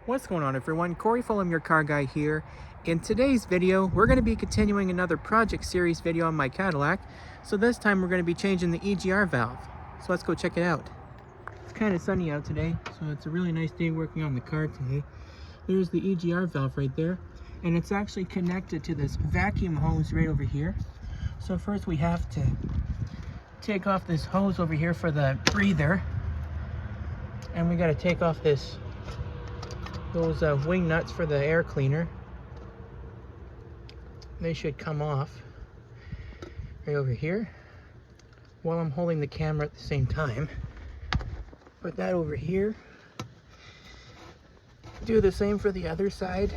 What's going on, everyone? Corey Fulham, your car guy here. In today's video, we're going to be continuing another project series video on my Cadillac. So this time we're going to be changing the EGR valve. So let's go check it out. It's kind of sunny out today, so it's a really nice day working on the car today. There's the EGR valve right there, and it's actually connected to this vacuum hose right over here. So first we have to take off this hose over here for the breather, and we got to take off those wing nuts for the air cleaner. They should come off right over here while I'm holding the camera at the same time. Put that over here. Do the same for the other side.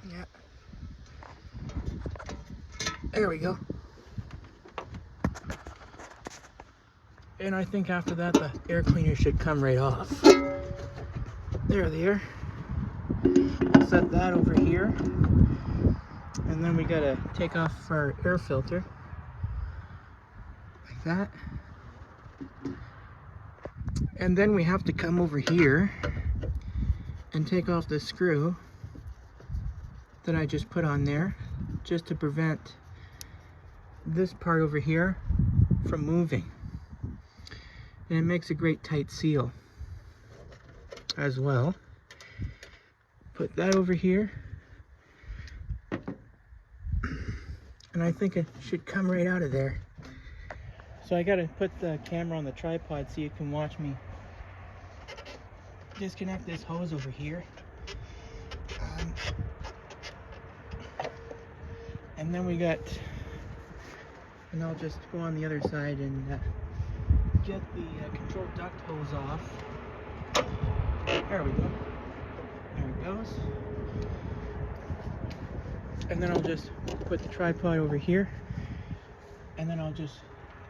Yeah. There we go. And I think after that, the air cleaner should come right off. There they are. Set that over here. And then we gotta take off our air filter. Like that. And then we have to come over here and take off the screw that I just put on there, just to prevent this part over here from moving. And it makes a great tight seal as well. Put that over here, and I think it should come right out of there. So I gotta put the camera on the tripod so you can watch me disconnect this hose over here. And then we got, and I'll just go on the other side and get the control duct hose off. There we go. There it goes. And then I'll just put the tripod over here, and then I'll just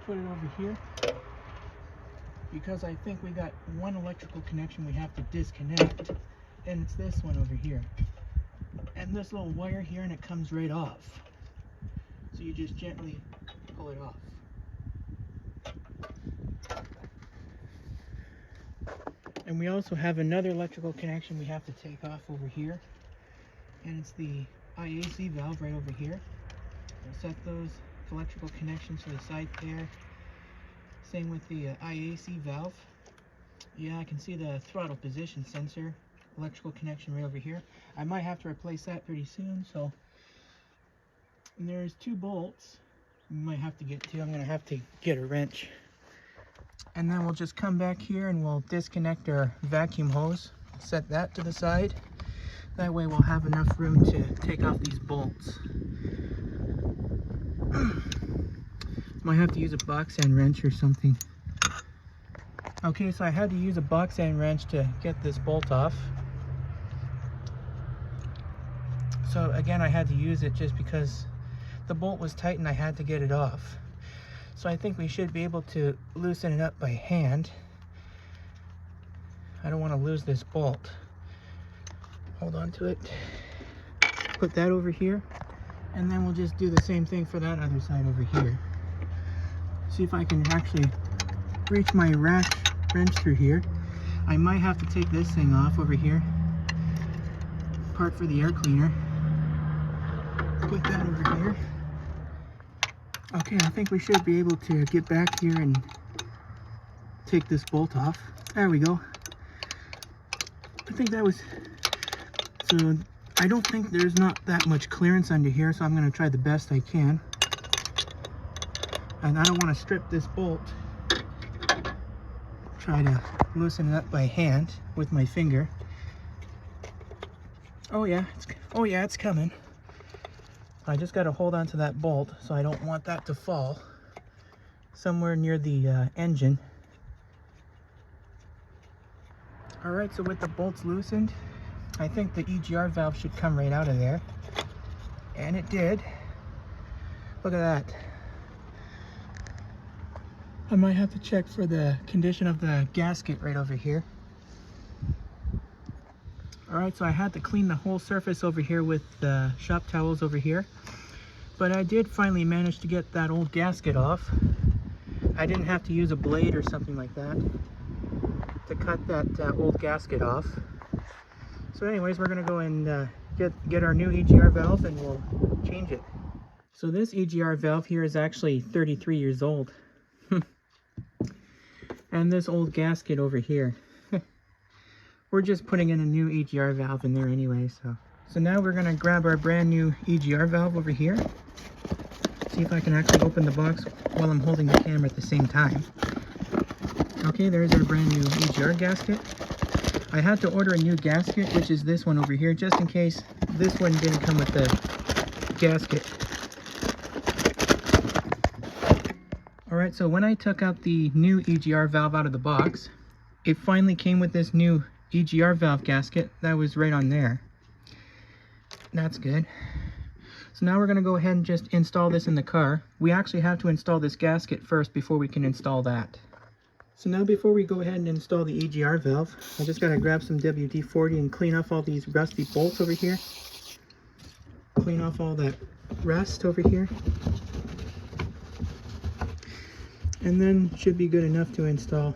put it over here, because I think we got one electrical connection we have to disconnect, and it's this one over here. And this little wire here, and it comes right off. So you just gently pull it off. And we also have another electrical connection we have to take off over here, and it's the IAC valve right over here. We'll set those electrical connections to the side there. Same with the IAC valve. Yeah, I can see the throttle position sensor electrical connection right over here. I might have to replace that pretty soon. So, and there's two bolts we might have to get to. I'm gonna have to get a wrench. And then we'll just come back here and we'll disconnect our vacuum hose, set that to the side. That way we'll have enough room to take off these bolts. Might have to use a box end wrench or something. Okay, so I had to use a box end wrench to get this bolt off. So again, I had to use it just because the bolt was tight and I had to get it off. So I think we should be able to loosen it up by hand. I don't want to lose this bolt. Hold on to it. Put that over here. And then we'll just do the same thing for that other side over here. See if I can actually reach my wrench through here. I might have to take this thing off over here. Part for the air cleaner. Put that over here. Okay, I think we should be able to get back here and take this bolt off. There we go. I think that was, so I don't think there's not that much clearance under here, so I'm going to try the best I can. And I don't want to strip this bolt. Try to loosen it up by hand with my finger. Oh yeah, it's coming. I just got to hold on to that bolt, so I don't want that to fall somewhere near the engine. Alright, so with the bolts loosened, I think the EGR valve should come right out of there. And it did. Look at that. I might have to check for the condition of the gasket right over here. Alright, so I had to clean the whole surface over here with the shop towels over here. But I did finally manage to get that old gasket off. I didn't have to use a blade or something like that to cut that old gasket off. So anyways, we're gonna go and get our new EGR valve and we'll change it. So this EGR valve here is actually 33 years old. And this old gasket over here. We're just putting in a new EGR valve in there anyway, so now we're gonna grab our brand new EGR valve over here. See if I can actually open the box while I'm holding the camera at the same time. Okay, there's our brand new EGR gasket. I had to order a new gasket, which is this one over here, just in case this one didn't come with the gasket. Alright, so when I took out the new EGR valve out of the box, it finally came with this new EGR valve gasket that was right on there. That's good. So now we're going to go ahead and just install this in the car. We actually have to install this gasket first before we can install that. So now before we go ahead and install the EGR valve, I just got to grab some WD-40 and clean off all these rusty bolts over here. Clean off all that rust over here. And then should be good enough to install.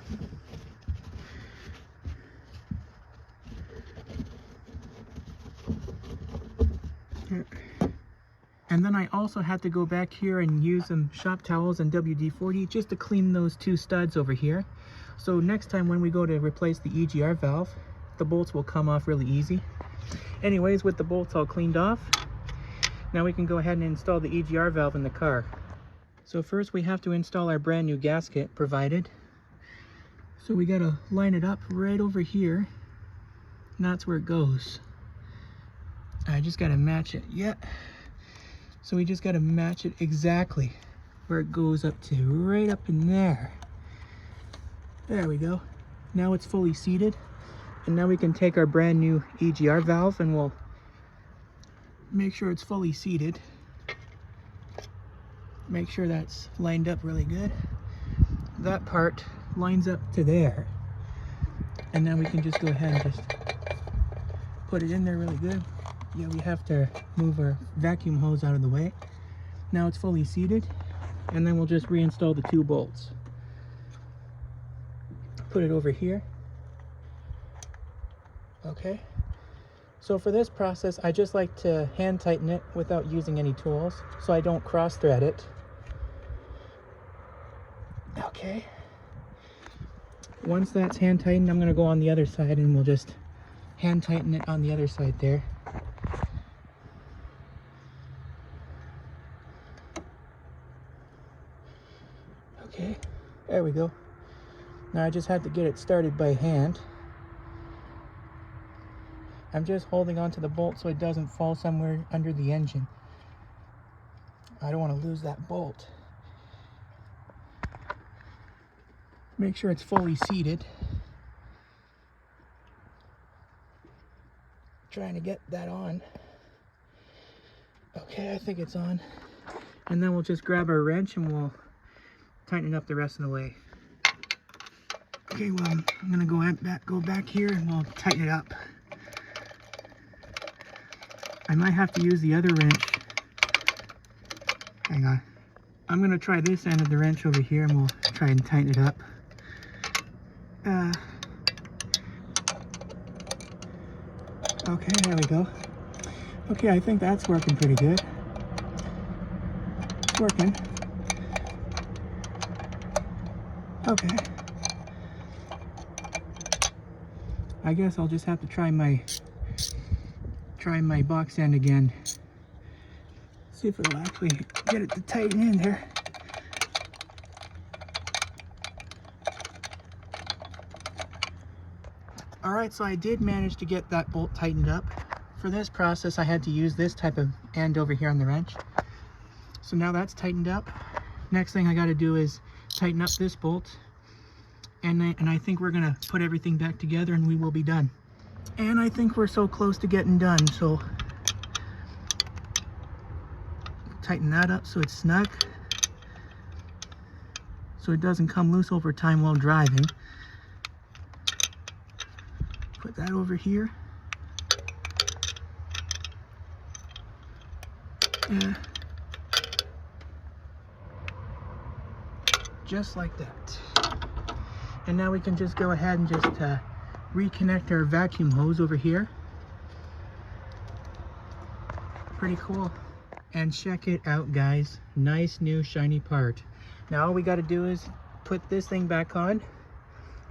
And then I also had to go back here and use some shop towels and WD-40 just to clean those two studs over here. So next time when we go to replace the EGR valve, the bolts will come off really easy. Anyways, with the bolts all cleaned off, now we can go ahead and install the EGR valve in the car. So first we have to install our brand new gasket provided. So we gotta line it up right over here. And that's where it goes. I just gotta match it. Yeah. So we just gotta match it exactly where it goes up to, right up in there. There we go. Now it's fully seated. And now we can take our brand new EGR valve and we'll make sure it's fully seated. Make sure that's lined up really good. That part lines up to there. And now we can just go ahead and just put it in there really good. Yeah, we have to move our vacuum hose out of the way. Now it's fully seated. And then we'll just reinstall the two bolts. Put it over here. Okay. So for this process, I just like to hand tighten it without using any tools, so I don't cross thread it. Okay. Once that's hand tightened, I'm going to go on the other side and we'll just hand tighten it on the other side there. Okay, there we go. Now I just had to get it started by hand. I'm just holding onto the bolt so it doesn't fall somewhere under the engine. I don't want to lose that bolt. Make sure it's fully seated. Trying to get that on. Okay, I think it's on. And then we'll just grab our wrench and we'll tighten it up the rest of the way. Okay, well, I'm gonna go back here and we'll tighten it up. I might have to use the other wrench. Hang on. I'm gonna try this end of the wrench over here and we'll try and tighten it up. Okay, there we go. Okay, I think that's working pretty good. It's working. Okay. I guess I'll just have to try my box end again. See if it'll actually get it to tighten in there. Alright, so I did manage to get that bolt tightened up. For this process, I had to use this type of end over here on the wrench. So now that's tightened up. Next thing I got to do is tighten up this bolt. And I think we're going to put everything back together and we will be done. And I think we're so close to getting done, so tighten that up so it's snug. So it doesn't come loose over time while driving. Put that over here. Yeah. just like that. And now we can just go ahead and just reconnect our vacuum hose over here. Pretty cool. And check it out, guys. Nice new shiny part. Now all we got to do is put this thing back on,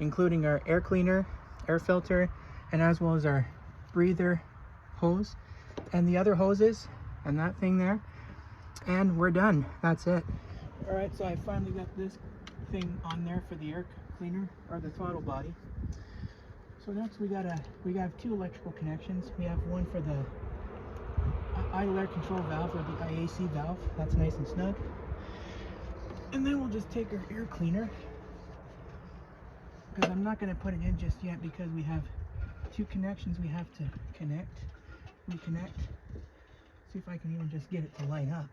including our air cleaner, air filter, and as well as our breather hose and the other hoses and that thing there, and we're done. That's it. All right, so I finally got this thing on there for the air cleaner, or the throttle body. So next we have two electrical connections. We have one for the idle air control valve, or the IAC valve. That's nice and snug. And then we'll just take our air cleaner, because I'm not going to put it in just yet because we have two connections we have to connect, reconnect. See if I can even just get it to line up.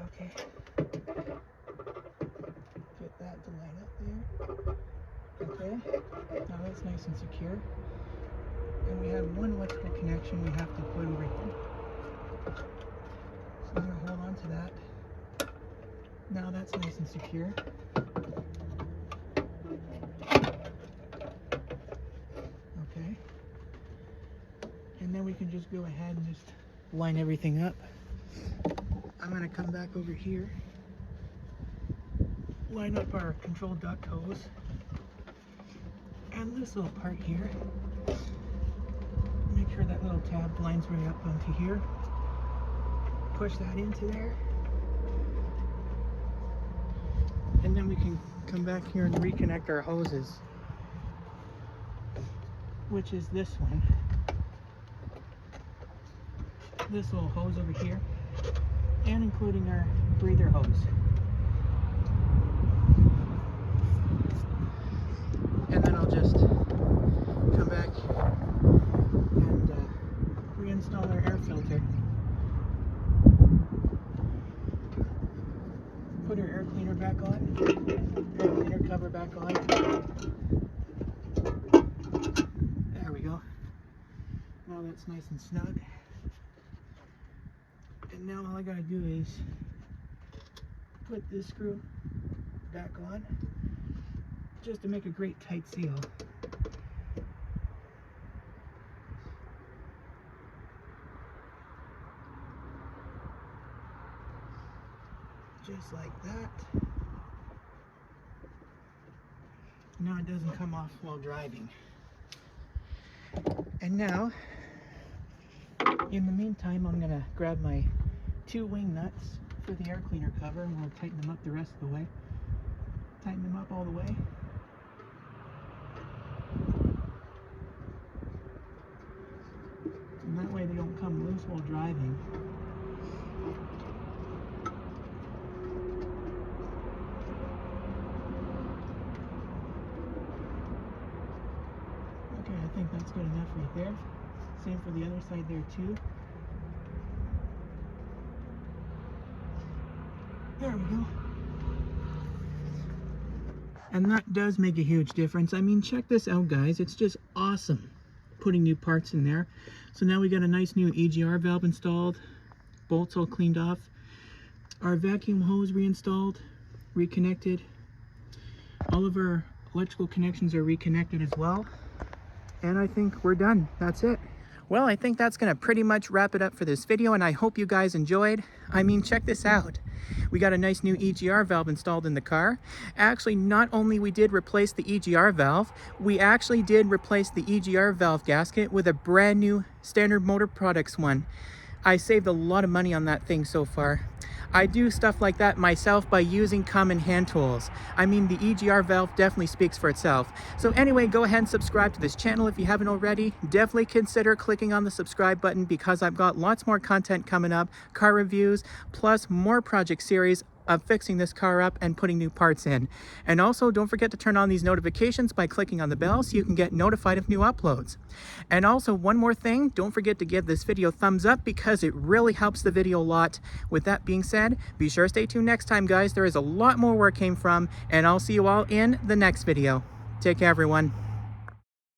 Okay. Get that to line up there. Okay. Now that's nice and secure. And we have one electrical connection we have to put over here. So I'm going to hold on to that. Now that's nice and secure. Okay. And then we can just go ahead and just line everything up. I'm going to come back over here, line up our control duct hose, and this little part here. Make sure that little tab lines right up onto here. Push that into there. And then we can come back here and reconnect our hoses, which is this one. This little hose over here, and including our breather hose. And then I'll just come back and reinstall our air filter. Put our air cleaner back on, air cleaner cover back on. There we go. Now that's nice and snug. And now all I gotta do is put this screw back on, just to make a great tight seal. Just like that. Now it doesn't come off while driving. And now, in the meantime, I'm gonna grab my two wing nuts for the air cleaner cover, and we'll tighten them up the rest of the way. Tighten them up all the way. And that way they don't come loose while driving. Okay, I think that's good enough right there. Same for the other side there too. There we go. And that does make a huge difference. I mean, check this out, guys. It's just awesome putting new parts in there. So now we got a nice new EGR valve installed, bolts all cleaned off, our vacuum hose reinstalled, reconnected. All of our electrical connections are reconnected as well. And I think we're done. That's it. Well, I think that's going to pretty much wrap it up for this video, and I hope you guys enjoyed. I mean, check this out. We got a nice new EGR valve installed in the car. Actually, not only we did replace the EGR valve, we actually did replace the EGR valve gasket with a brand new Standard Motor Products one. I saved a lot of money on that thing so far. I do stuff like that myself by using common hand tools. I mean, the EGR valve definitely speaks for itself. So anyway, go ahead and subscribe to this channel if you haven't already. Definitely consider clicking on the subscribe button, because I've got lots more content coming up, car reviews, plus more project series of fixing this car up and putting new parts in. And also, don't forget to turn on these notifications by clicking on the bell so you can get notified of new uploads. And also, one more thing, don't forget to give this video a thumbs up, because it really helps the video a lot. With that being said, be sure to stay tuned next time, guys. There is a lot more where it came from, and I'll see you all in the next video. Take care, everyone.